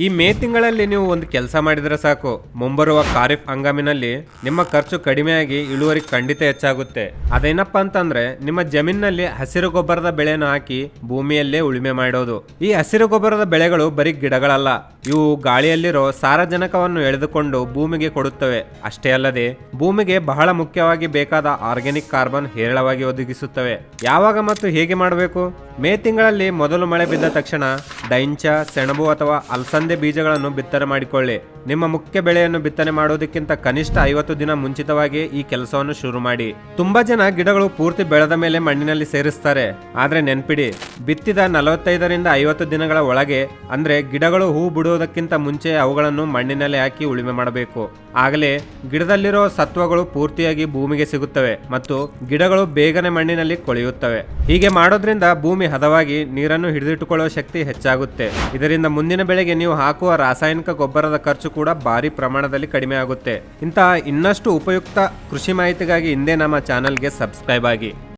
ಈ ಮೇ ತಿಂಗಳಲ್ಲಿ ನೀವು ಒಂದು ಕೆಲಸ ಮಾಡಿದರೆ ಸಾಕು, ಮುಂಬರುವ ಖಾರಿಫ್ ಹಂಗಾಮಿನಲ್ಲಿ ನಿಮ್ಮ ಖರ್ಚು ಕಡಿಮೆಯಾಗಿ ಇಳುವರಿ ಖಂಡಿತ ಹೆಚ್ಚಾಗುತ್ತೆ. ಅದೇನಪ್ಪ ಅಂತಂದ್ರೆ ನಿಮ್ಮ ಜಮೀನಿನಲ್ಲಿ ಹಸಿರು ಗೊಬ್ಬರದ ಬೆಳೆಯನ್ನು ಹಾಕಿ ಭೂಮಿಯಲ್ಲೇ ಉಳುಮೆ ಮಾಡೋದು. ಈ ಹಸಿರು ಗೊಬ್ಬರದ ಬೆಳೆಗಳು ಬರೀ ಗಿಡಗಳಲ್ಲ, ಇವು ಗಾಳಿಯಲ್ಲಿರೋ ಸಾರಜನಕವನ್ನು ಎಳೆದುಕೊಂಡು ಭೂಮಿಗೆ ಕೊಡುತ್ತವೆ. ಅಷ್ಟೇ ಅಲ್ಲದೆ ಭೂಮಿಗೆ ಬಹಳ ಮುಖ್ಯವಾಗಿ ಬೇಕಾದ ಆರ್ಗ್ಯಾನಿಕ್ ಕಾರ್ಬನ್ ಹೇರಳವಾಗಿ ಒದಗಿಸುತ್ತವೆ. ಯಾವಾಗ ಮತ್ತು ಹೇಗೆ ಮಾಡಬೇಕು? ಮೇ ತಿಂಗಳಲ್ಲಿ ಮೊದಲು ಮಳೆ ಬಿದ್ದ ತಕ್ಷಣ ಡೈಂಚ, ಸೆಣಬು ಅಥವಾ ಅಲಸಂದೆ ಬೀಜಗಳನ್ನು ಬಿತ್ತನೆ ಮಾಡಿಕೊಳ್ಳಿ. ನಿಮ್ಮ ಮುಖ್ಯ ಬೆಳೆಯನ್ನು ಬಿತ್ತನೆ ಮಾಡೋದಕ್ಕಿಂತ ಕನಿಷ್ಠ 50 ದಿನ ಮುಂಚಿತವಾಗಿ ಈ ಕೆಲಸವನ್ನು ಶುರು ಮಾಡಿ. ತುಂಬಾ ಜನ ಗಿಡಗಳು ಪೂರ್ತಿ ಬೆಳೆದ ಮೇಲೆ ಮಣ್ಣಿನಲ್ಲಿ ಸೇರಿಸ್ತಾರೆ. ಆದ್ರೆ ನೆನ್ಪಿಡಿ, ಬಿತ್ತಿದ 45ರಿಂದ 50 ದಿನಗಳ ಒಳಗೆ, ಅಂದ್ರೆ ಗಿಡಗಳು ಹೂ ಬಿಡುವುದಕ್ಕಿಂತ ಮುಂಚೆ ಅವುಗಳನ್ನು ಮಣ್ಣಿನಲ್ಲಿ ಹಾಕಿ ಉಳುಮೆ ಮಾಡಬೇಕು. ಆಗಲೇ ಗಿಡದಲ್ಲಿರೋ ಸತ್ವಗಳು ಪೂರ್ತಿಯಾಗಿ ಭೂಮಿಗೆ ಸಿಗುತ್ತವೆ ಮತ್ತು ಗಿಡಗಳು ಬೇಗನೆ ಮಣ್ಣಿನಲ್ಲಿ ಕೊಳೆಯುತ್ತವೆ. ಹೀಗೆ ಮಾಡೋದ್ರಿಂದ ಭೂಮಿ ಹದವಾಗಿ ನೀರನ್ನು ಹಿಡಿದಿಟ್ಟುಕೊಳ್ಳುವ ಶಕ್ತಿ ಹೆಚ್ಚಾಗುತ್ತೆ. ಇದರಿಂದ ಮುಂದಿನ ಬೆಳೆಗೆ ನೀವು ಹಾಕುವ ರಾಸಾಯನಿಕ ಗೊಬ್ಬರದ ಖರ್ಚು ಕೂಡ ಭಾರಿ ಪ್ರಮಾಣದಲ್ಲಿ ಕಡಿಮೆ ಆಗುತ್ತೆ. ಇಂತಹ ಇನ್ನಷ್ಟು ಉಪಯುಕ್ತ ಕೃಷಿ ಮಾಹಿತಿಗಾಗಿ ಹಿಂದೆ ನಮ್ಮ ಚಾನೆಲ್ಗೆ ಸಬ್ಸ್ಕ್ರೈಬ್ ಆಗಿ.